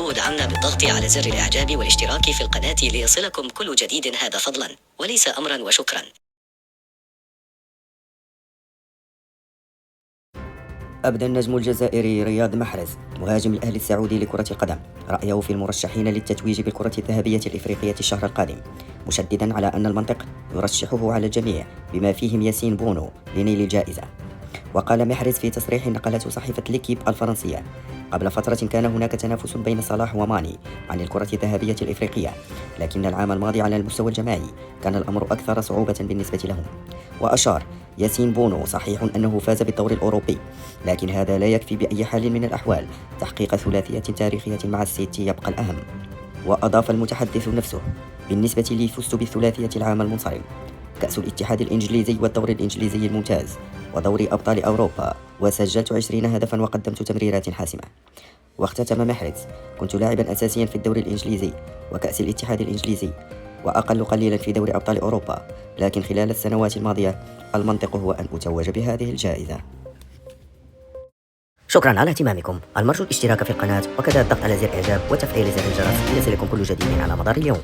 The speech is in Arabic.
تنسوا دعمنا بالضغط على زر الإعجاب والاشتراك في القناة ليصلكم كل جديد، هذا فضلا وليس أمرا، وشكرا. أبدى النجم الجزائري رياض محرز مهاجم الأهلي السعودي لكرة القدم رأيه في المرشحين للتتويج بالكرة الذهبية الإفريقية الشهر القادم، مشددا على أن المنطق يرشحه على الجميع بما فيهم ياسين بونو لنيل الجائزة. وقال محرز في تصريح نقلته صحيفة ليكيب الفرنسية: قبل فترة كان هناك تنافس بين صلاح وماني عن الكرة الذهبية الإفريقية، لكن العام الماضي على المستوى الجماعي كان الأمر أكثر صعوبة بالنسبة لهم. وأشار: ياسين بونو صحيح أنه فاز بالدوري الأوروبي، لكن هذا لا يكفي بأي حال من الأحوال، تحقيق ثلاثية تاريخية مع السيتي يبقى الأهم. وأضاف المتحدث نفسه: بالنسبة لي فزت بالثلاثية العام المنصرم، كأس الاتحاد الإنجليزي والدوري الإنجليزي الممتاز ودوري أبطال أوروبا، وسجلت 20 هدفا وقدمت تمريرات حاسمة. واختتم محرز: كنت لاعبا أساسيا في الدوري الإنجليزي وكأس الاتحاد الإنجليزي، وأقل قليلا في دوري أبطال أوروبا، لكن خلال السنوات الماضية المنطق هو أن أتوج بهذه الجائزة. شكرا على اهتمامكم، المرجو الاشتراك في القناة وكذا الضغط على زر إعجاب وتفعيل زر الجرس ليصلكم كل جديد على مدار اليوم.